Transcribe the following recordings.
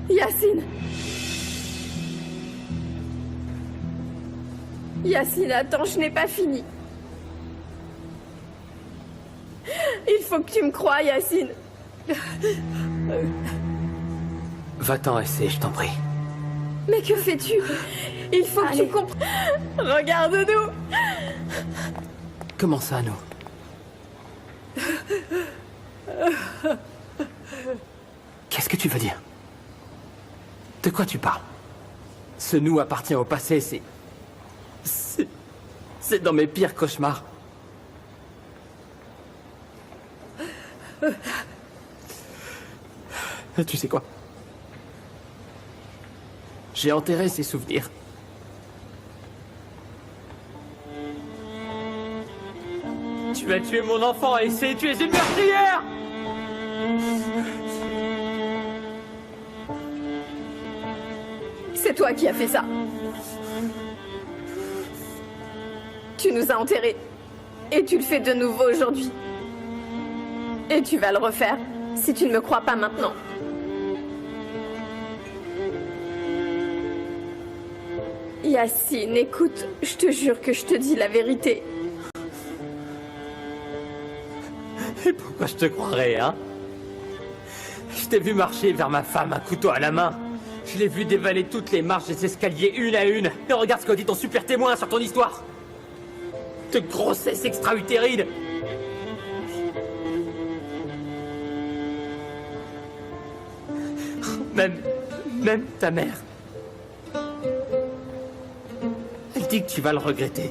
Yacine. Yacine, attends, je n'ai pas fini. Il faut que tu me croies, Yacine. Va-t'en, essaie, je t'en prie. Mais que fais-tu? Il faut que tu comprennes. Regarde-nous. Comment ça, nous? Qu'est-ce que tu veux dire? De quoi tu parles? Ce nous appartient au passé, c'est dans mes pires cauchemars. Tu sais quoi? J'ai enterré ces souvenirs. Tu as tué mon enfant et tu es une meurtrière! C'est toi qui as fait ça. Tu nous as enterrés. Et tu le fais de nouveau aujourd'hui. Et tu vas le refaire si tu ne me crois pas maintenant. Yacine, écoute, je te jure que je te dis la vérité. Et pourquoi je te croirais, hein? Je t'ai vu marcher vers ma femme, un couteau à la main. Je l'ai vu dévaler toutes les marches des escaliers une à une. Et regarde ce que dit ton super témoin sur ton histoire. De grossesse extra-utérine. Même ta mère. Elle dit que tu vas le regretter.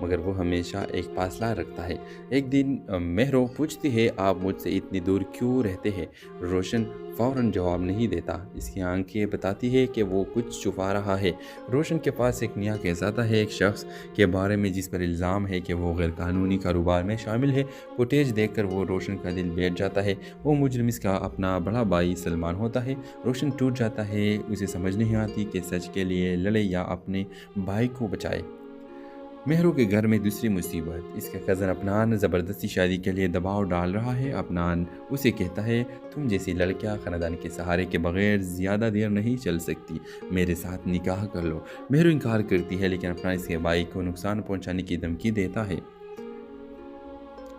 مگر وہ ہمیشہ ایک فاصلہ رکھتا ہے۔ ایک دن مہرو پوچھتی ہے آپ مجھ سے اتنی دور کیوں رہتے ہیں؟ روشن فوراً جواب نہیں دیتا۔ اس کی آنکھیں بتاتی ہے کہ وہ کچھ چھپا رہا ہے۔ روشن کے پاس ایک نیا کیس آتا ہے، ایک شخص کے بارے میں جس پر الزام ہے کہ وہ غیر قانونی کاروبار میں شامل ہے۔ فوٹیج دیکھ کر وہ روشن کا دل بیٹھ جاتا ہے۔ وہ مجرم اس کا اپنا بڑا بھائی سلمان ہوتا ہے۔ روشن ٹوٹ جاتا ہے، اسے سمجھ نہیں آتی کہ سچ کے لیے لڑے یا اپنے بھائی کو بچائے۔ مہرو کے گھر میں دوسری مصیبت۔ اس کا کزن عدنان زبردستی شادی کے لیے دباؤ ڈال رہا ہے۔ عدنان اسے کہتا ہے تم جیسی لڑکیاں خاندان کے سہارے کے بغیر زیادہ دیر نہیں چل سکتی، میرے ساتھ نکاح کر لو۔ مہرو انکار کرتی ہے لیکن عدنان اس کے بھائی کو نقصان پہنچانے کی دھمکی دیتا ہے۔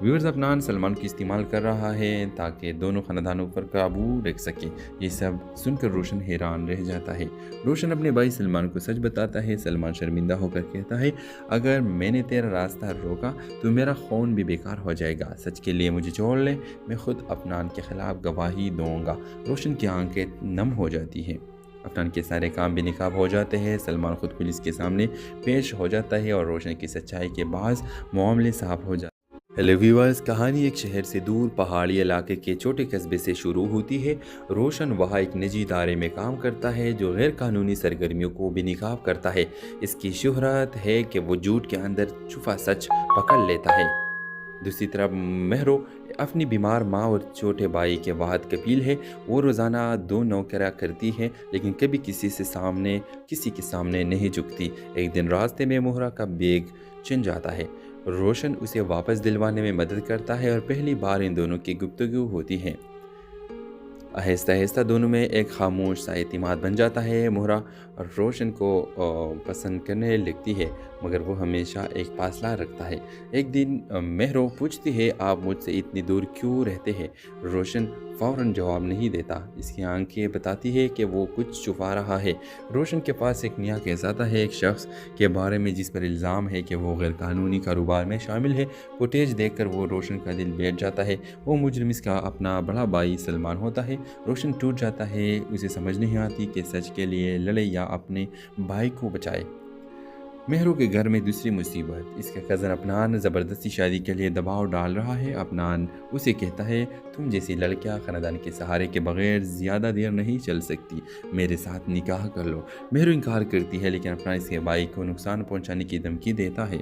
ویورز، عدنان سلمان کی استعمال کر رہا ہے تاکہ دونوں خاندانوں پر قابو رکھ سکے۔ یہ سب سن کر روشن حیران رہ جاتا ہے۔ روشن اپنے بھائی سلمان کو سچ بتاتا ہے۔ سلمان شرمندہ ہو کر کہتا ہے اگر میں نے تیرا راستہ روکا تو میرا خون بھی بیکار ہو جائے گا، سچ کے لیے مجھے چھوڑ لے، میں خود عدنان کے خلاف گواہی دوں گا۔ روشن کی آنکھیں نم ہو جاتی ہیں۔ عدنان کے سارے کام بے نقاب ہو جاتے ہیں۔ سلمان خود پولیس کے سامنے پیش ہو جاتا ہے اور روشن کی سچائی کے بعد معاملے صاف ہو جاتے ہیں۔ ہیلو ویورز، کہانی ایک شہر سے دور پہاڑی علاقے کے چھوٹے قصبے سے شروع ہوتی ہے۔ روشن وہاں ایک نجی ادارے میں کام کرتا ہے جو غیر قانونی سرگرمیوں کو بے نقاب کرتا ہے۔ اس کی شہرت ہے کہ وہ جھوٹ کے اندر چھپا سچ پکڑ لیتا ہے۔ دوسری طرف مہرو اپنی بیمار ماں اور چھوٹے بھائی کے واحد کفیل ہے۔ وہ روزانہ 2 نوکریاں کرتی ہے لیکن کبھی کسی کے سامنے نہیں جھکتی۔ ایک دن راستے میں مہرا کا بیگ چھن جاتا ہے۔ روشن اسے واپس دلوانے میں مدد کرتا ہے اور پہلی بار ان دونوں کی گفتگو ہوتی ہے۔ آہستہ آہستہ دونوں میں ایک خاموش سا اعتماد بن جاتا ہے۔ مہرا روشن کو پسند کرنے لگتی ہے مگر وہ ہمیشہ ایک فاصلہ رکھتا ہے۔ ایک دن مہرو پوچھتی ہے آپ مجھ سے اتنی دور کیوں رہتے ہیں؟ روشن فوراً جواب نہیں دیتا۔ اس کی آنکھیں بتاتی ہے کہ وہ کچھ چھپا رہا ہے۔ روشن کے پاس ایک نیا کیس آتا ہے، ایک شخص کے بارے میں جس پر الزام ہے کہ وہ غیر قانونی کاروبار میں شامل ہے۔ فوٹیج دیکھ کر وہ روشن کا دل بیٹھ جاتا ہے۔ وہ مجرم اس کا اپنا بڑا بھائی سلمان ہوتا ہے۔ روشن ٹوٹ جاتا ہے، اسے سمجھ نہیں آتی کہ سچ کے لیے لڑے یا اپنے بھائی کو بچائے۔ مہرو کے گھر میں دوسری مصیبت۔ اس کا کزن عدنان زبردستی شادی کے لیے دباؤ ڈال رہا ہے۔ عدنان اسے کہتا ہے تم جیسی لڑکیاں خاندان کے سہارے کے بغیر زیادہ دیر نہیں چل سکتی، میرے ساتھ نکاح کر لو۔ مہرو انکار کرتی ہے لیکن عدنان اس کے بھائی کو نقصان پہنچانے کی دھمکی دیتا ہے۔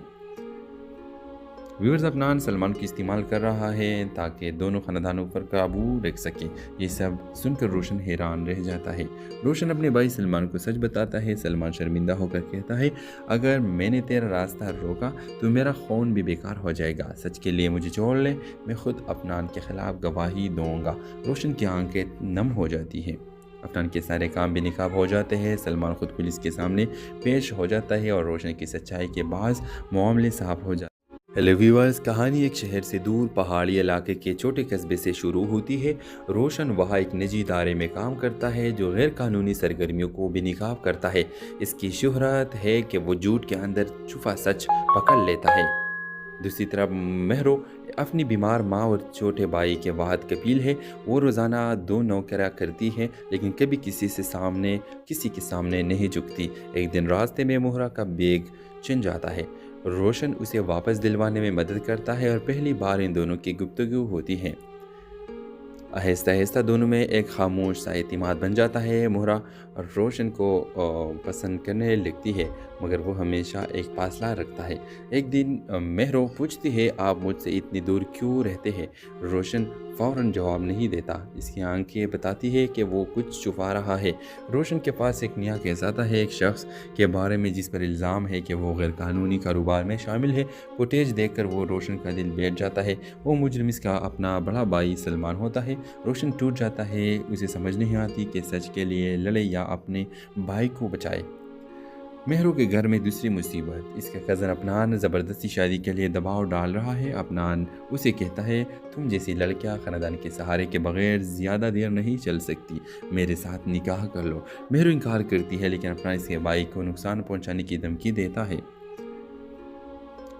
ویورز، عدنان سلمان کی استعمال کر رہا ہے تاکہ دونوں خاندانوں پر قابو رکھ سکے۔ یہ سب سن کر روشن حیران رہ جاتا ہے۔ روشن اپنے بھائی سلمان کو سچ بتاتا ہے۔ سلمان شرمندہ ہو کر کہتا ہے اگر میں نے تیرا راستہ روکا تو میرا خون بھی بیکار ہو جائے گا، سچ کے لیے مجھے چھوڑ لے، میں خود عدنان کے خلاف گواہی دوں گا۔ روشن کی آنکھیں نم ہو جاتی ہیں۔ عدنان کے سارے کام بے نقاب ہو جاتے ہیں۔ سلمان خود پولیس کے سامنے پیش ہو جاتا ہے اور روشن کی سچائی کے بعد معاملے صاف ہو جاتے ہیں۔ ہیلو ویورز، کہانی ایک شہر سے دور پہاڑی علاقے کے چھوٹے قصبے سے شروع ہوتی ہے۔ روشن وہاں ایک نجی ادارے میں کام کرتا ہے جو غیر قانونی سرگرمیوں کو بے نقاب کرتا ہے۔ اس کی شہرت ہے کہ وہ جھوٹ کے اندر چھپا سچ پکڑ لیتا ہے۔ دوسری طرف مہرو اپنی بیمار ماں اور چھوٹے بھائی کے واحد کفیل ہے۔ وہ روزانہ 2 نوکریاں کرتی ہے لیکن کبھی کسی کے سامنے نہیں جھکتی۔ ایک دن راستے میں مہرا کا بیگ چھن جاتا ہے۔ روشن اسے واپس دلوانے میں مدد کرتا ہے اور پہلی بار ان دونوں کی گفتگو ہوتی ہے۔ آہستہ آہستہ دونوں میں ایک خاموش سا اعتماد بن جاتا ہے۔ مہرا روشن کو پسند کرنے لگتی ہے مگر وہ ہمیشہ ایک فاصلہ رکھتا ہے۔ ایک دن مہرو پوچھتی ہے آپ مجھ سے اتنی دور کیوں رہتے ہیں؟ روشن فوراً جواب نہیں دیتا۔ اس کی آنکھیں بتاتی ہے کہ وہ کچھ چھپا رہا ہے۔ روشن کے پاس ایک نیا کیس آتا ہے، ایک شخص کے بارے میں جس پر الزام ہے کہ وہ غیر قانونی کاروبار میں شامل ہے۔ فوٹیج دیکھ کر وہ روشن کا دل بیٹھ جاتا ہے۔ وہ مجرم اس کا اپنا بڑا بھائی سلمان ہوتا ہے۔ روشن ٹوٹ جاتا ہے، اسے سمجھ نہیں آتی کہ سچ کے لیے لڑے یا اپنے بھائی کو بچائے۔ مہرو کے گھر میں دوسری مصیبت۔ اس کا کزن عدنان زبردستی شادی کے لیے دباؤ ڈال رہا ہے۔ عدنان اسے کہتا ہے تم جیسی لڑکیاں خاندان کے سہارے کے بغیر زیادہ دیر نہیں چل سکتی، میرے ساتھ نکاح کر لو۔ مہرو انکار کرتی ہے لیکن عدنان اس کے بھائی کو نقصان پہنچانے کی دھمکی دیتا ہے۔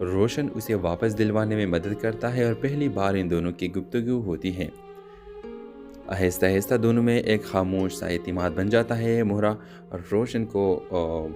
روشن اسے واپس دلوانے میں مدد کرتا ہے اور پہلی بار ان دونوں کی گفتگو ہوتی ہے۔ آہستہ آہستہ دونوں میں ایک خاموش سا اعتماد بن جاتا ہے۔ مہرا روشن کو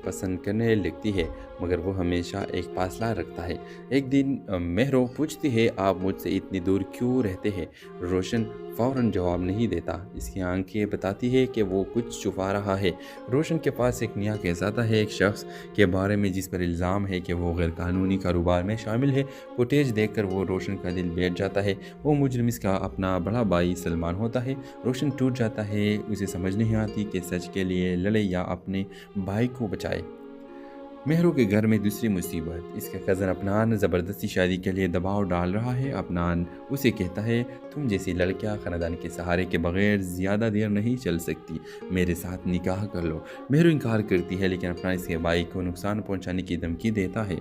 پسند کرنے لگتی ہے، مگر وہ ہمیشہ ایک فاصلہ رکھتا ہے۔ ایک دن مہرو پوچھتی ہے، آپ مجھ سے اتنی دور کیوں رہتے ہیں؟ روشن فوراً جواب نہیں دیتا۔ اس کی آنکھیں بتاتی ہے کہ وہ کچھ چھپا رہا ہے۔ روشن کے پاس ایک نیا کیس آتا ہے، ایک شخص کے بارے میں جس پر الزام ہے کہ وہ غیر قانونی کاروبار میں شامل ہے۔ فوٹیج دیکھ کر وہ روشن کا دل بیٹھ جاتا ہے۔ وہ مجرم اس کا اپنا بڑا بھائی سلمان ہوتا ہے۔ روشن ٹوٹ جاتا ہے، اسے سمجھ نہیں آتی کہ سچ کے لیے لڑے یا اپنے بھائی کو بچائے۔ مہرو کے گھر میں دوسری مصیبت۔ اس کا کزن افنان زبردستی شادی کے لیے دباؤ ڈال رہا ہے۔ افنان اسے کہتا ہے، تم جیسی لڑکیاں خاندان کے سہارے کے بغیر زیادہ دیر نہیں چل سکتی، میرے ساتھ نکاح کر لو۔ مہرو انکار کرتی ہے، لیکن افنان اس کے بھائی کو نقصان پہنچانے کی دھمکی دیتا ہے۔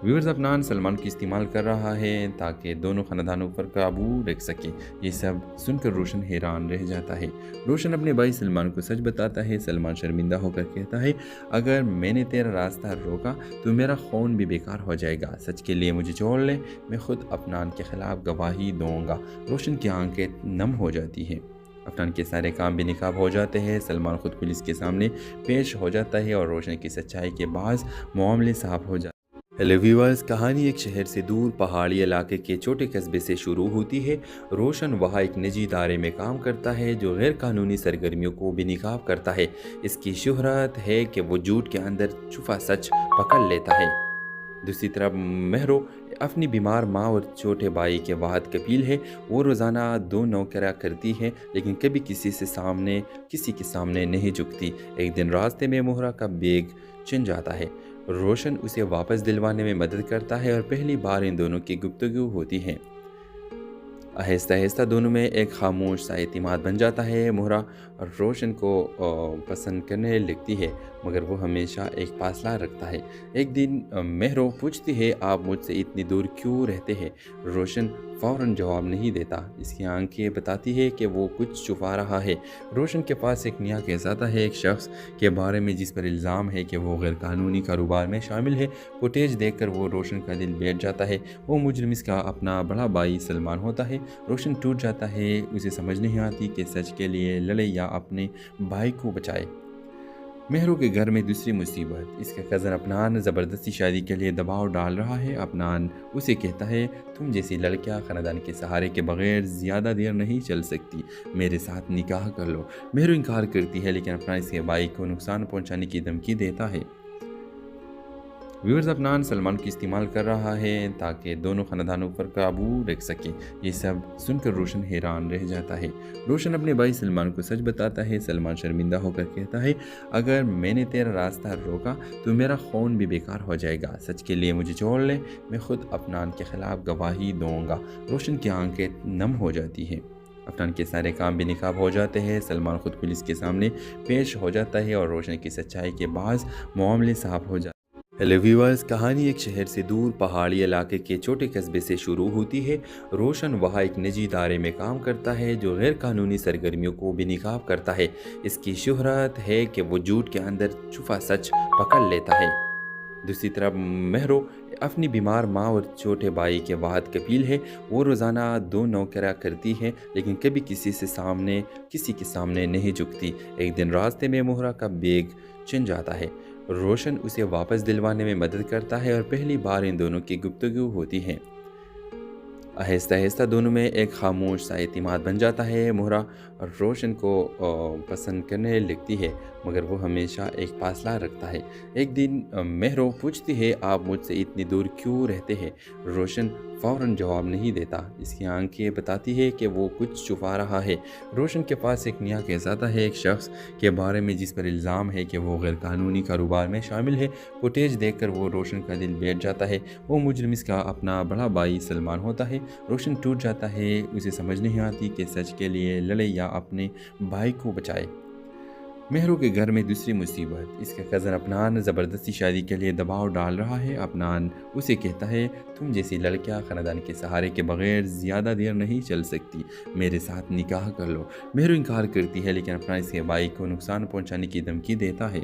ویورز، افنان سلمان کو استعمال کر رہا ہے تاکہ دونوں خاندانوں پر قابو رکھ سکے۔ یہ سب سن کر روشن حیران رہ جاتا ہے۔ روشن اپنے بھائی سلمان کو سچ بتاتا ہے۔ سلمان شرمندہ ہو کر کہتا ہے، اگر میں نے تیرا راستہ روکا تو میرا خون بھی بیکار ہو جائے گا۔ سچ کے لیے مجھے چھوڑ لے، میں خود افنان کے خلاف گواہی دوں گا۔ روشن کی آنکھیں نم ہو جاتی ہیں۔ افنان کے سارے کام بے نقاب ہو جاتے ہیں۔ سلمان خود پولیس کے سامنے پیش ہو جاتا ہے اور روشن کی سچائی کے باعث معاملے صاف ہو جاتے ہیں۔ ہیلو ویورز، کہانی ایک شہر سے دور پہاڑی علاقے کے چھوٹے قصبے سے شروع ہوتی ہے۔ روشن وہاں ایک نجی ادارے میں کام کرتا ہے جو غیر قانونی سرگرمیوں کو بے نقاب کرتا ہے۔ اس کی شہرت ہے کہ وہ جھوٹ کے اندر چھپا سچ پکڑ لیتا ہے۔ دوسری طرف مہرو اپنی بیمار ماں اور چھوٹے بھائی کے واحد کفیل ہے۔ وہ روزانہ 2 نوکریاں کرتی ہے، لیکن کبھی کسی کے سامنے نہیں جھکتی۔ ایک دن راستے میں مہرا کا بیگ چھن جاتا ہے۔ روشن اسے واپس دلوانے میں مدد کرتا ہے اور پہلی بار ان دونوں کی گفتگو ہوتی ہے۔ آہستہ آہستہ دونوں میں ایک خاموش سا اعتماد بن جاتا ہے۔ مہرا روشن کو پسند کرنے لگتی ہے، مگر وہ ہمیشہ ایک فاصلہ رکھتا ہے۔ ایک دن مہرو پوچھتی ہے، آپ مجھ سے اتنی دور کیوں رہتے ہیں؟ روشن فوراً جواب نہیں دیتا۔ اس کی آنکھیں بتاتی ہے کہ وہ کچھ چھپا رہا ہے۔ روشن کے پاس ایک نیا کیس آتا ہے، ایک شخص کے بارے میں جس پر الزام ہے کہ وہ غیر قانونی کاروبار میں شامل ہے۔ فوٹیج دیکھ کر وہ روشن کا دل بیٹھ جاتا ہے۔ وہ مجرم اس کا اپنا بڑا بھائی سلمان ہوتا ہے۔ روشن ٹوٹ جاتا ہے، اسے سمجھ نہیں آتی کہ سچ کے لیے لڑے یا اپنے بھائی کو بچائے۔ مہرو کے گھر میں دوسری مصیبت۔ اس کا کزن افنان زبردستی شادی کے لیے دباؤ ڈال رہا ہے۔ افنان اسے کہتا ہے، تم جیسی لڑکیاں خاندان کے سہارے کے بغیر زیادہ دیر نہیں چل سکتی، میرے ساتھ نکاح کر لو۔ مہرو انکار کرتی ہے، لیکن افنان اس کے بھائی کو نقصان پہنچانے کی دھمکی دیتا ہے۔ ویورز، افنان سلمان کو استعمال کر رہا ہے تاکہ دونوں خاندانوں پر قابو رکھ سکے۔ یہ سب سن کر روشن حیران رہ جاتا ہے۔ روشن اپنے بھائی سلمان کو سچ بتاتا ہے۔ سلمان شرمندہ ہو کر کہتا ہے، اگر میں نے تیرا راستہ روکا تو میرا خون بھی بیکار ہو جائے گا۔ سچ کے لیے مجھے چھوڑ لے، میں خود افنان کے خلاف گواہی دوں گا۔ روشن کی آنکھیں نم ہو جاتی ہیں۔ افنان کے سارے کام بے نقاب ہو جاتے ہیں۔ سلمان خود پولیس کے سامنے پیش ہو جاتا ہے اور روشن کی سچائی کے باعث معاملے صاف ہو جاتے ہیں۔ ہیلو ویورز، کہانی ایک شہر سے دور پہاڑی علاقے کے چھوٹے قصبے سے شروع ہوتی ہے۔ روشن وہاں ایک نجی ادارے میں کام کرتا ہے جو غیر قانونی سرگرمیوں کو بے نقاب کرتا ہے۔ اس کی شہرت ہے کہ وہ جھوٹ کے اندر چھپا سچ پکڑ لیتا ہے۔ دوسری طرف مہرو اپنی بیمار ماں اور چھوٹے بھائی کے واحد کفیل ہے۔ وہ روزانہ 2 نوکریاں کرتی ہے، لیکن کبھی کسی کے سامنے نہیں جھکتی۔ ایک دن راستے میں مہرا کا بیگ چھن جاتا ہے۔ روشن اسے واپس دلوانے میں مدد کرتا ہے اور پہلی بار ان دونوں کی گفتگو ہوتی ہے۔ آہستہ آہستہ دونوں میں ایک خاموش سا اعتماد بن جاتا ہے۔ مہرا روشن کو پسند کرنے لگتی ہے، مگر وہ ہمیشہ ایک فاصلہ رکھتا ہے۔ ایک دن مہرو پوچھتی ہے، آپ مجھ سے اتنی دور کیوں رہتے ہیں؟ روشن فوراً جواب نہیں دیتا۔ اس کی آنکھیں بتاتی ہے کہ وہ کچھ چھپا رہا ہے۔ روشن کے پاس ایک نیا کیس آتا ہے، ایک شخص کے بارے میں جس پر الزام ہے کہ وہ غیر قانونی کاروبار میں شامل ہے۔ فوٹیج دیکھ کر وہ روشن کا دل بیٹھ جاتا ہے۔ وہ مجرم اس کا اپنا بڑا بھائی سلمان ہوتا ہے۔ روشن ٹوٹ جاتا ہے، اسے سمجھ نہیں آتی کہ سچ کے لیے لڑے یا اپنے بھائی کو بچائے۔ مہرو کے گھر میں دوسری مصیبت۔ اس کا کزن افنان زبردستی شادی کے لیے دباؤ ڈال رہا ہے۔ افنان اسے کہتا ہے، تم جیسی لڑکیاں خاندان کے سہارے کے بغیر زیادہ دیر نہیں چل سکتی، میرے ساتھ نکاح کر لو۔ مہرو انکار کرتی ہے، لیکن افنان اس کے بھائی کو نقصان پہنچانے کی دھمکی دیتا ہے۔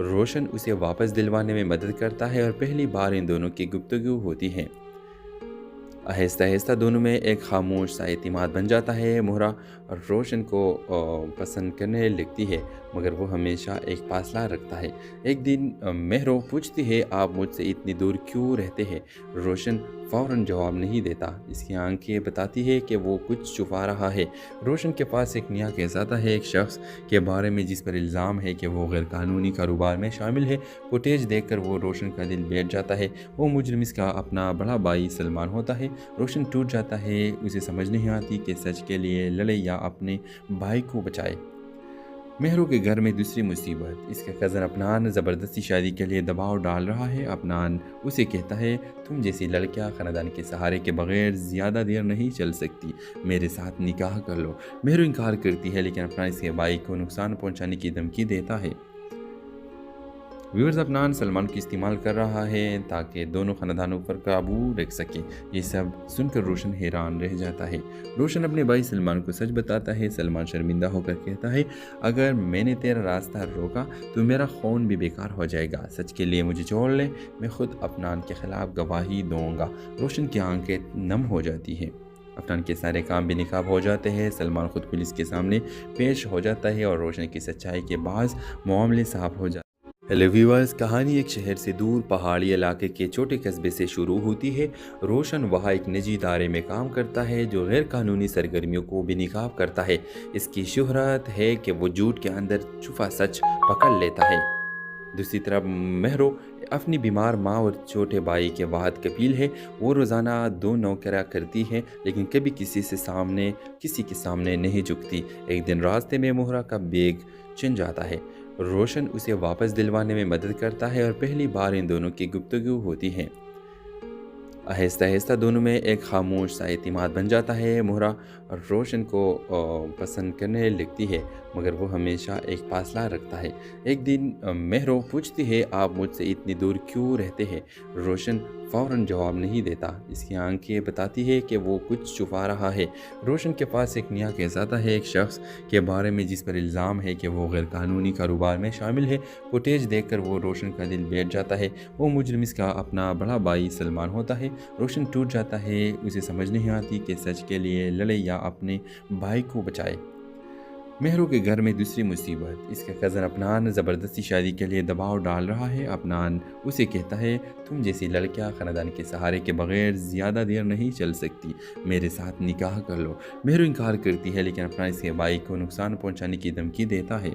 روشن اسے واپس دلوانے میں مدد کرتا ہے اور پہلی بار ان دونوں کی گفتگو ہوتی ہے۔ آہستہ آہستہ دونوں میں ایک خاموش سا اعتماد بن جاتا ہے۔ مہرا روشن کو پسند کرنے لگتی ہے، مگر وہ ہمیشہ ایک فاصلہ رکھتا ہے۔ ایک دن مہرو پوچھتی ہے، آپ مجھ سے اتنی دور کیوں رہتے ہیں؟ روشن فوراً جواب نہیں دیتا۔ اس کی آنکھیں بتاتی ہے کہ وہ کچھ چھپا رہا ہے۔ روشن کے پاس ایک نیا کیس آتا ہے، ایک شخص کے بارے میں جس پر الزام ہے کہ وہ غیر قانونی کاروبار میں شامل ہے۔ فوٹیج دیکھ کر وہ روشن کا دل بیٹھ جاتا ہے۔ وہ مجرم اس کا اپنا بڑا بھائی سلمان ہوتا ہے۔ روشن ٹوٹ جاتا ہے، اسے سمجھ نہیں آتی کہ سچ کے لیے لڑے یا اپنے بھائی کو بچائے۔ مہرو کے گھر میں دوسری مصیبت۔ اس کا کزن افنان زبردستی شادی کے لیے دباؤ ڈال رہا ہے۔ افنان اسے کہتا ہے، تم جیسی لڑکیاں خاندان کے سہارے کے بغیر زیادہ دیر نہیں چل سکتی، میرے ساتھ نکاح کر لو۔ مہرو انکار کرتی ہے، لیکن افنان اس کے بھائی کو نقصان پہنچانے کی دھمکی دیتا ہے۔ ویورز، افنان سلمان کو استعمال کر رہا ہے تاکہ دونوں خاندانوں پر قابو رکھ سکے۔ یہ سب سن کر روشن حیران رہ جاتا ہے۔ روشن اپنے بھائی سلمان کو سچ بتاتا ہے۔ سلمان شرمندہ ہو کر کہتا ہے، اگر میں نے تیرا راستہ روکا تو میرا خون بھی بیکار ہو جائے گا، سچ کے لیے مجھے چھوڑ لے، میں خود افنان کے خلاف گواہی دوں گا۔ روشن کی آنکھیں نم ہو جاتی ہیں۔ افنان کے سارے کام بے نقاب ہو جاتے ہیں۔ سلمان خود پولیس کے سامنے پیش ہو جاتا ہے اور روشن کی سچائی کے بعض معاملے صاف ہو جاتے ہیں۔ ہیلو ویورز، کہانی ایک شہر سے دور پہاڑی علاقے کے چھوٹے قصبے سے شروع ہوتی ہے۔ روشن وہاں ایک نجی ادارے میں کام کرتا ہے جو غیر قانونی سرگرمیوں کو بے نقاب کرتا ہے۔ اس کی شہرت ہے کہ وہ جھوٹ کے اندر چھپا سچ پکڑ لیتا ہے۔ دوسری طرف مہرو اپنی بیمار ماں اور چھوٹے بھائی کے واحد کفیل ہے۔ وہ روزانہ 2 نوکریاں کرتی ہے، لیکن کبھی کسی کے سامنے نہیں جھکتی۔ ایک دن راستے میں مہرا کا بیگ چھن جاتا ہے۔ روشن اسے واپس دلوانے میں مدد کرتا ہے اور پہلی بار ان دونوں کی گفتگو ہوتی ہے۔ آہستہ آہستہ دونوں میں ایک خاموش سا اعتماد بن جاتا ہے۔ مہرا روشن کو پسند کرنے لگتی ہے، مگر وہ ہمیشہ ایک فاصلہ رکھتا ہے۔ ایک دن مہرو پوچھتی ہے، آپ مجھ سے اتنی دور کیوں رہتے ہیں؟ روشن فوراً جواب نہیں دیتا۔ اس کی آنکھیں بتاتی ہے کہ وہ کچھ چھپا رہا ہے۔ روشن کے پاس ایک نیا کیس آتا ہے، ایک شخص کے بارے میں جس پر الزام ہے کہ وہ غیر قانونی کاروبار میں شامل ہے۔ فوٹیج دیکھ کر وہ روشن کا دل بیٹھ جاتا ہے۔ وہ مجرم اس کا اپنا بڑا بھائی سلمان ہوتا ہے۔ روشن ٹوٹ جاتا ہے، اسے سمجھ نہیں آتی کہ سچ کے لیے لڑے یا اپنے بھائی کو بچائے۔ مہرو کے گھر میں دوسری مصیبت۔ اس کا کزن افنان زبردستی شادی کے لیے دباؤ ڈال رہا ہے۔ افنان اسے کہتا ہے، تم جیسی لڑکیاں خاندان کے سہارے کے بغیر زیادہ دیر نہیں چل سکتی، میرے ساتھ نکاح کر لو۔ مہرو انکار کرتی ہے، لیکن افنان اس کے بھائی کو نقصان پہنچانے کی دھمکی دیتا ہے۔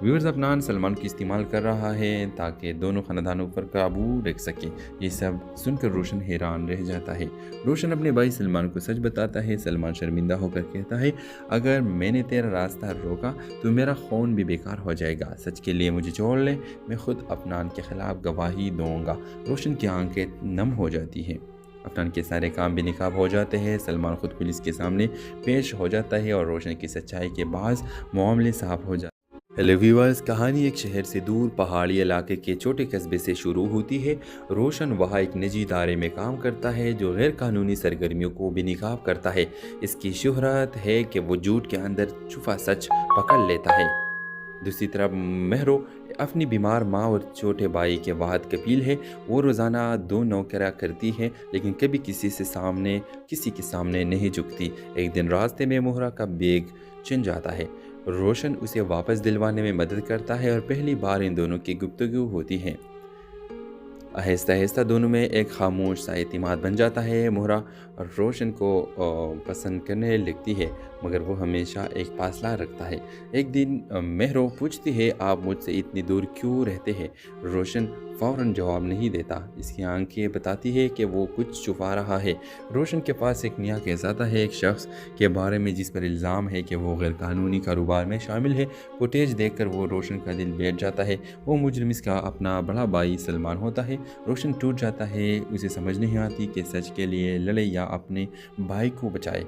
ویورز، افنان سلمان کو استعمال کر رہا ہے تاکہ دونوں خاندانوں پر قابو رکھ سکے۔ یہ سب سن کر روشن حیران رہ جاتا ہے۔ روشن اپنے بھائی سلمان کو سچ بتاتا ہے۔ سلمان شرمندہ ہو کر کہتا ہے، اگر میں نے تیرا راستہ روکا تو میرا خون بھی بیکار ہو جائے گا، سچ کے لیے مجھے چھوڑ لے، میں خود افنان کے خلاف گواہی دوں گا۔ روشن کی آنکھیں نم ہو جاتی ہیں۔ افنان کے سارے کام بے نقاب ہو جاتے ہیں۔ سلمان خود پولیس کے سامنے پیش ہو جاتا ہے اور روشن کی سچائی کے بعض معاملے صاف ہو جاتے ہیں۔ ہیلو ویورز، کہانی ایک شہر سے دور پہاڑی علاقے کے چھوٹے قصبے سے شروع ہوتی ہے۔ روشن وہاں ایک نجی ادارے میں کام کرتا ہے جو غیر قانونی سرگرمیوں کو بے نقاب کرتا ہے۔ اس کی شہرت ہے کہ وہ جھوٹ کے اندر چھپا سچ پکڑ لیتا ہے۔ دوسری طرف مہرو اپنی بیمار ماں اور چھوٹے بھائی کے واحد کفیل ہے۔ وہ روزانہ 2 نوکریاں کرتی ہے، لیکن کبھی کسی کے سامنے نہیں جھکتی۔ ایک دن راستے میں مہرا کا بیگ چھن جاتا ہے۔ روشن اسے واپس دلوانے میں مدد کرتا ہے اور پہلی بار ان دونوں کی گفتگو ہوتی ہے۔ آہستہ آہستہ دونوں میں ایک خاموش سا اعتماد بن جاتا ہے۔ مہرا روشن کو پسند کرنے لگتی ہے، مگر وہ ہمیشہ ایک فاصلہ رکھتا ہے۔ ایک دن مہرو پوچھتی ہے، آپ مجھ سے اتنی دور کیوں رہتے ہیں؟ روشن فوراً جواب نہیں دیتا۔ اس کی آنکھیں بتاتی ہے کہ وہ کچھ چھپا رہا ہے۔ روشن کے پاس ایک نیا کیس آتا ہے، ایک شخص کے بارے میں جس پر الزام ہے کہ وہ غیر قانونی کاروبار میں شامل ہے۔ فوٹیج دیکھ کر وہ روشن کا دل بیٹھ جاتا ہے۔ وہ مجرم اس کا اپنا بڑا بھائی سلمان ہوتا ہے۔ روشن ٹوٹ جاتا ہے، اسے سمجھ نہیں آتی کہ سچ کے لیے لڑے یا اپنے بھائی کو بچائے۔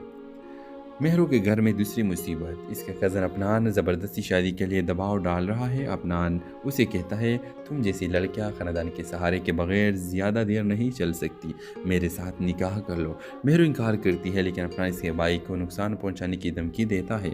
مہرو کے گھر میں دوسری مصیبت۔ اس کا کزن افنان زبردستی شادی کے لیے دباؤ ڈال رہا ہے۔ افنان اسے کہتا ہے، تم جیسی لڑکیاں خاندان کے سہارے کے بغیر زیادہ دیر نہیں چل سکتی، میرے ساتھ نکاح کر لو۔ مہرو انکار کرتی ہے، لیکن افنان اس کے بھائی کو نقصان پہنچانے کی دھمکی دیتا ہے۔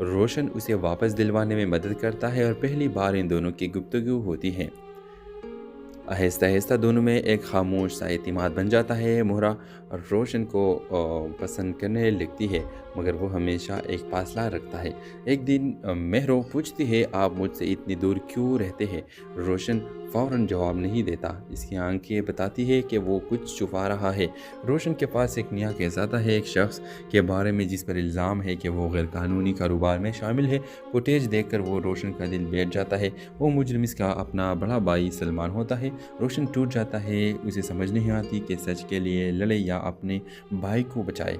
روشن اسے واپس دلوانے میں مدد کرتا ہے اور پہلی بار ان دونوں کی گفتگو ہوتی ہے۔ آہستہ آہستہ دونوں میں ایک خاموش سا اعتماد بن جاتا ہے۔ مہرا روشن کو پسند کرنے لگتی ہے، مگر وہ ہمیشہ ایک فاصلہ رکھتا ہے۔ ایک دن مہرو پوچھتی ہے، آپ مجھ سے اتنی دور کیوں رہتے ہیں؟ روشن فوراً جواب نہیں دیتا۔ اس کی آنکھیں بتاتی ہے کہ وہ کچھ چھپا رہا ہے۔ روشن کے پاس ایک نیا کیس آتا ہے، ایک شخص کے بارے میں جس پر الزام ہے کہ وہ غیر قانونی کاروبار میں شامل ہے۔ فوٹیج دیکھ کر وہ روشن کا دل بیٹھ جاتا ہے۔ وہ مجرم اس کا اپنا بڑا بھائی سلمان ہوتا ہے۔ روشن ٹوٹ جاتا ہے، اسے سمجھ نہیں آتی کہ سچ کے لیے لڑے یا اپنے بھائی کو بچائے۔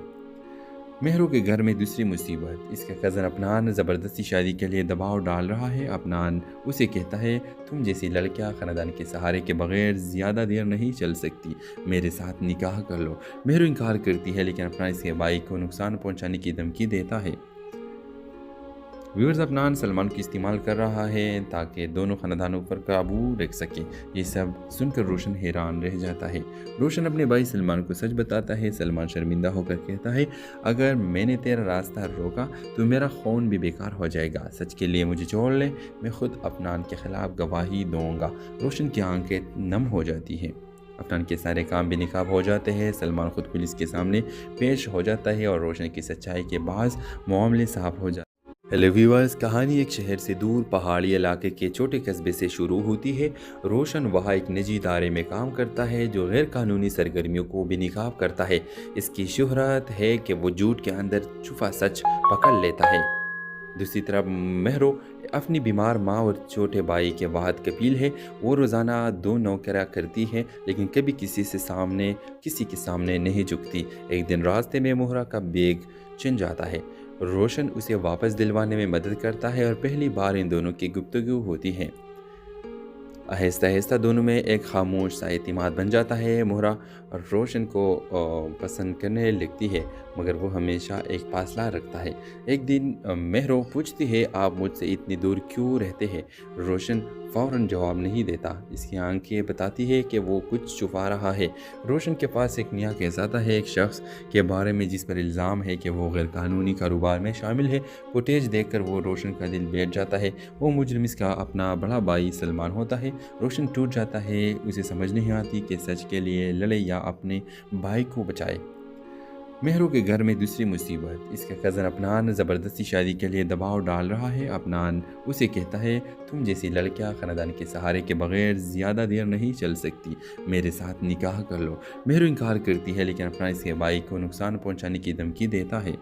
مہرو کے گھر میں دوسری مصیبت۔ اس کا کزن افنان زبردستی شادی کے لیے دباؤ ڈال رہا ہے۔ افنان اسے کہتا ہے، تم جیسی لڑکیاں خاندان کے سہارے کے بغیر زیادہ دیر نہیں چل سکتی، میرے ساتھ نکاح کر لو۔ مہرو انکار کرتی ہے، لیکن افنان اس کے بھائی کو نقصان پہنچانے کی دھمکی دیتا ہے۔ ویورز، افنان سلمان کو استعمال کر رہا ہے تاکہ دونوں خاندانوں پر قابو رکھ سکے۔ یہ سب سن کر روشن حیران رہ جاتا ہے۔ روشن اپنے بھائی سلمان کو سچ بتاتا ہے۔ سلمان شرمندہ ہو کر کہتا ہے، اگر میں نے تیرا راستہ روکا تو میرا خون بھی بیکار ہو جائے گا، سچ کے لیے مجھے چھوڑ لے، میں خود افنان کے خلاف گواہی دوں گا۔ روشن کی آنکھیں نم ہو جاتی ہیں۔ افنان کے سارے کام بے نقاب ہو جاتے ہیں۔ سلمان خود پولیس کے سامنے پیش ہو جاتا ہے اور روشن کی سچائی کے باعث معاملے صاف ہو جاتے ہیں۔ ہیلو ویورز، کہانی ایک شہر سے دور پہاڑی علاقے کے چھوٹے قصبے سے شروع ہوتی ہے۔ روشن وہاں ایک نجی ادارے میں کام کرتا ہے جو غیر قانونی سرگرمیوں کو بے نقاب کرتا ہے۔ اس کی شہرت ہے کہ وہ جھوٹ کے اندر چھپا سچ پکڑ لیتا ہے۔ دوسری طرف مہرو اپنی بیمار ماں اور چھوٹے بھائی کے واحد کفیل ہے۔ وہ روزانہ 2 نوکریاں کرتی ہے، لیکن کبھی کسی کے سامنے نہیں جھکتی۔ ایک دن راستے میں مہرا کا بیگ چھن جاتا ہے۔ روشن اسے واپس دلوانے میں مدد کرتا ہے اور پہلی بار ان دونوں کی گفتگو ہوتی ہے۔ آہستہ آہستہ دونوں میں ایک خاموش سا اعتماد بن جاتا ہے۔ مہرا روشن کو پسند کرنے لگتی ہے، مگر وہ ہمیشہ ایک فاصلہ رکھتا ہے۔ ایک دن مہرو پوچھتی ہے، آپ مجھ سے اتنی دور کیوں رہتے ہیں؟ روشن فوراً جواب نہیں دیتا۔ اس کی آنکھیں بتاتی ہے کہ وہ کچھ چھپا رہا ہے۔ روشن کے پاس ایک نیا کیس آتا ہے، ایک شخص کے بارے میں جس پر الزام ہے کہ وہ غیر قانونی کاروبار میں شامل ہے۔ فوٹیج دیکھ کر وہ روشن کا دل بیٹھ جاتا ہے۔ وہ مجرم اس کا اپنا بڑا بھائی سلمان ہوتا ہے۔ روشن ٹوٹ جاتا ہے، اسے سمجھ نہیں آتی کہ سچ کے لیے لڑے یا اپنے بھائی کو بچائے۔ مہرو کے گھر میں دوسری مصیبت۔ اس کا کزن افنان زبردستی شادی کے لیے دباؤ ڈال رہا ہے۔ افنان اسے کہتا ہے، تم جیسی لڑکیاں خاندان کے سہارے کے بغیر زیادہ دیر نہیں چل سکتی، میرے ساتھ نکاح کر لو۔ مہرو انکار کرتی ہے، لیکن افنان اس کے بھائی کو نقصان پہنچانے کی دھمکی دیتا ہے۔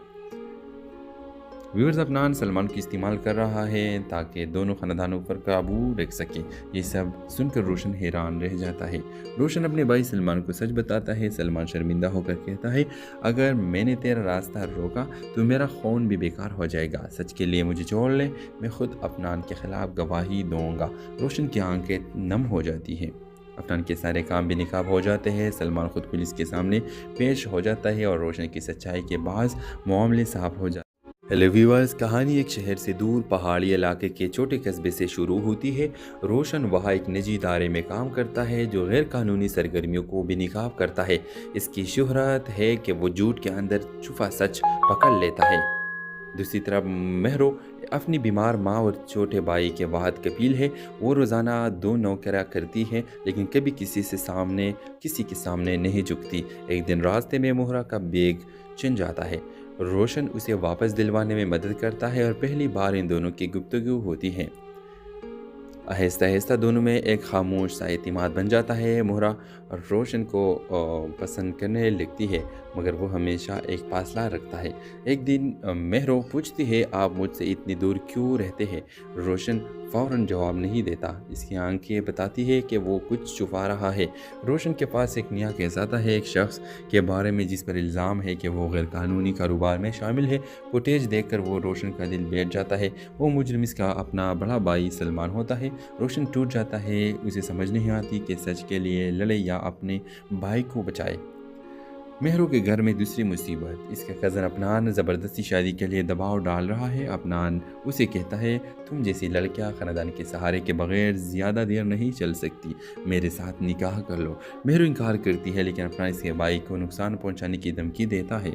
ویورز، افنان سلمان کو استعمال کر رہا ہے تاکہ دونوں خاندانوں پر قابو رکھ سکے۔ یہ سب سن کر روشن حیران رہ جاتا ہے۔ روشن اپنے بھائی سلمان کو سچ بتاتا ہے۔ سلمان شرمندہ ہو کر کہتا ہے، اگر میں نے تیرا راستہ روکا تو میرا خون بھی بیکار ہو جائے گا، سچ کے لیے مجھے چھوڑ لے، میں خود افنان کے خلاف گواہی دوں گا۔ روشن کی آنکھیں نم ہو جاتی ہیں۔ افنان کے سارے کام بے نقاب ہو جاتے ہیں۔ سلمان خود پولیس کے سامنے پیش ہو جاتا ہے اور روشن کی سچائی کے باعث معاملے صاف ہو جاتے ہیں۔ ہیلو ویورز، کہانی ایک شہر سے دور پہاڑی علاقے کے چھوٹے قصبے سے شروع ہوتی ہے۔ روشن وہاں ایک نجی ادارے میں کام کرتا ہے جو غیر قانونی سرگرمیوں کو بے نقاب کرتا ہے۔ اس کی شہرت ہے کہ وہ جھوٹ کے اندر چھپا سچ پکڑ لیتا ہے۔ دوسری طرف مہرو اپنی بیمار ماں اور چھوٹے بھائی کے واحد کفیل ہے۔ وہ روزانہ 2 نوکریاں کرتی ہے، لیکن کبھی کسی کے سامنے نہیں جھکتی۔ ایک دن راستے میں مہرا کا بیگ چھن جاتا ہے۔ روشن اسے واپس دلوانے میں مدد کرتا ہے اور پہلی بار ان دونوں کی گفتگو ہوتی ہے۔ آہستہ آہستہ دونوں میں ایک خاموش سا اعتماد بن جاتا ہے۔ مہرا روشن کو پسند کرنے لگتی ہے، مگر وہ ہمیشہ ایک فاصلہ رکھتا ہے۔ ایک دن مہرو پوچھتی ہے، آپ مجھ سے اتنی دور کیوں رہتے ہیں؟ روشن فوراً جواب نہیں دیتا۔ اس کی آنکھیں بتاتی ہے کہ وہ کچھ چھپا رہا ہے۔ روشن کے پاس ایک نیا کیس آتا ہے، ایک شخص کے بارے میں جس پر الزام ہے کہ وہ غیر قانونی کاروبار میں شامل ہے۔ فوٹیج دیکھ کر وہ روشن کا دل بیٹھ جاتا ہے۔ وہ مجرم اس کا اپنا بڑا بھائی سلمان ہوتا ہے۔ روشن ٹوٹ جاتا ہے، اسے سمجھ نہیں آتی کہ سچ کے لیے لڑے یا اپنے بھائی کو بچائے۔ مہرو کے گھر میں دوسری مصیبت۔ اس کا کزن افنان زبردستی شادی کے لیے دباؤ ڈال رہا ہے۔ افنان اسے کہتا ہے، تم جیسی لڑکیاں خاندان کے سہارے کے بغیر زیادہ دیر نہیں چل سکتی، میرے ساتھ نکاح کر لو۔ مہرو انکار کرتی ہے، لیکن افنان اس کے بھائی کو نقصان پہنچانے کی دھمکی دیتا ہے۔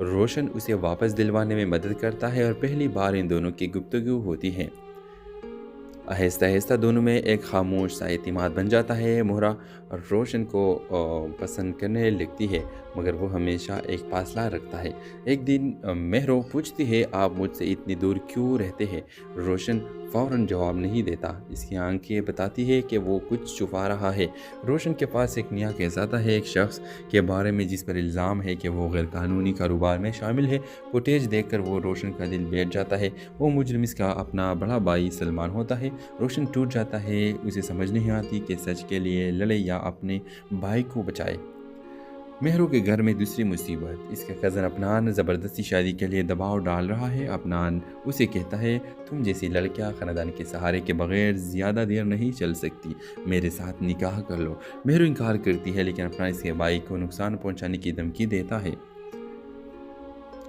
روشن اسے واپس دلوانے میں مدد کرتا ہے اور پہلی بار ان دونوں کی گفتگو ہوتی ہے۔ آہستہ آہستہ دونوں میں ایک خاموش سا اعتماد بن جاتا ہے۔ مہرا روشن کو پسند کرنے لگتی ہے، مگر وہ ہمیشہ ایک فاصلہ رکھتا ہے۔ ایک دن مہرو پوچھتی ہے، آپ مجھ سے اتنی دور کیوں رہتے ہیں؟ روشن فوراً جواب نہیں دیتا۔ اس کی آنکھیں بتاتی ہے کہ وہ کچھ چھپا رہا ہے۔ روشن کے پاس ایک نیا کیس آتا ہے، ایک شخص کے بارے میں جس پر الزام ہے کہ وہ غیر قانونی کاروبار میں شامل ہے۔ فوٹیج دیکھ کر وہ روشن کا دل بیٹھ جاتا ہے۔ وہ مجرم اس کا اپنا بڑا بھائی سلمان ہوتا ہے۔ روشن ٹوٹ جاتا ہے، اسے سمجھ نہیں آتی کہ سچ کے لیے لڑے یا اپنے بھائی کو بچائے۔ مہرو کے گھر میں دوسری مصیبت، اس کا کزن افنان زبردستی شادی کے لیے دباؤ ڈال رہا ہے۔ افنان اسے کہتا ہے، تم جیسی لڑکیاں خاندان کے سہارے کے بغیر زیادہ دیر نہیں چل سکتی، میرے ساتھ نکاح کر لو۔ مہرو انکار کرتی ہے، لیکن افنان اس کے بھائی کو نقصان پہنچانے کی دھمکی دیتا ہے۔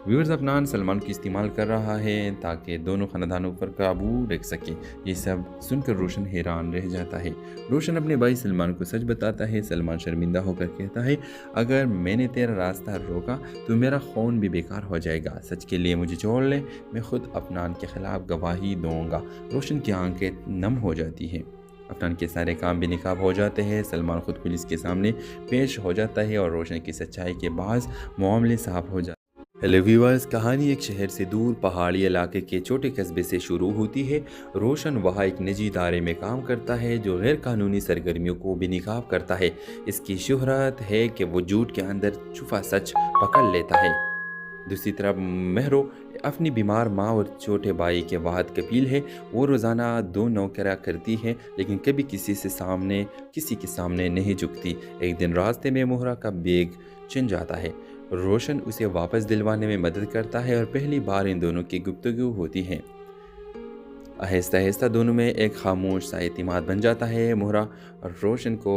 ویورز، افنان سلمان کو استعمال کر رہا ہے تاکہ دونوں خاندانوں پر قابو رکھ سکے۔ یہ سب سن کر روشن حیران رہ جاتا ہے۔ روشن اپنے بھائی سلمان کو سچ بتاتا ہے۔ سلمان شرمندہ ہو کر کہتا ہے، اگر میں نے تیرا راستہ روکا تو میرا خون بھی بیکار ہو جائے گا، سچ کے لیے مجھے چھوڑ لے، میں خود افنان کے خلاف گواہی دوں گا۔ روشن کی آنکھیں نم ہو جاتی ہیں۔ افنان کے سارے کام بے نقاب ہو جاتے ہیں۔ سلمان خود پولیس کے سامنے پیش ہو جاتا ہے اور روشن کی سچائی کے بعض معاملے صاف ہو جاتے ہیں۔ ہیلو ویورز، کہانی ایک شہر سے دور پہاڑی علاقے کے چھوٹے قصبے سے شروع ہوتی ہے۔ روشن وہاں ایک نجی ادارے میں کام کرتا ہے جو غیر قانونی سرگرمیوں کو بے نقاب کرتا ہے۔ اس کی شہرت ہے کہ وہ جھوٹ کے اندر چھپا سچ پکڑ لیتا ہے۔ دوسری طرف مہرو اپنی بیمار ماں اور چھوٹے بھائی کے واحد کفیل ہے۔ وہ روزانہ 2 نوکریاں کرتی ہے، لیکن کبھی کسی کے سامنے نہیں جھکتی۔ ایک دن راستے میں مہرا کا بیگ چھن جاتا ہے۔ روشن اسے واپس دلوانے میں مدد کرتا ہے اور پہلی بار ان دونوں کی گفتگو ہوتی ہے۔ آہستہ آہستہ دونوں میں ایک خاموش سا اعتماد بن جاتا ہے۔ مہرا روشن کو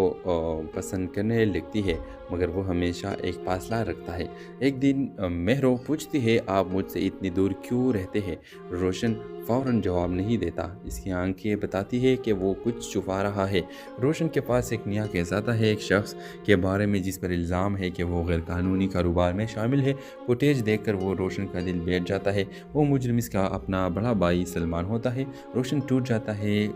پسند کرنے لگتی ہے، مگر وہ ہمیشہ ایک فاصلہ رکھتا ہے۔ ایک دن مہرو پوچھتی ہے، آپ مجھ سے اتنی دور کیوں رہتے ہیں؟ روشن فوراً جواب نہیں دیتا۔ اس کی آنکھیں بتاتی ہے کہ وہ کچھ چھپا رہا ہے۔ روشن کے پاس ایک نیا کیس آتا ہے، ایک شخص کے بارے میں جس پر الزام ہے کہ وہ غیر قانونی کاروبار میں شامل ہے۔ فوٹیج دیکھ کر وہ روشن کا دل بیٹھ جاتا ہے۔ وہ مجرم اس کا اپنا بڑا بھائی سلمان ہوتا ہے۔ روشن ٹوٹ جاتا ہے۔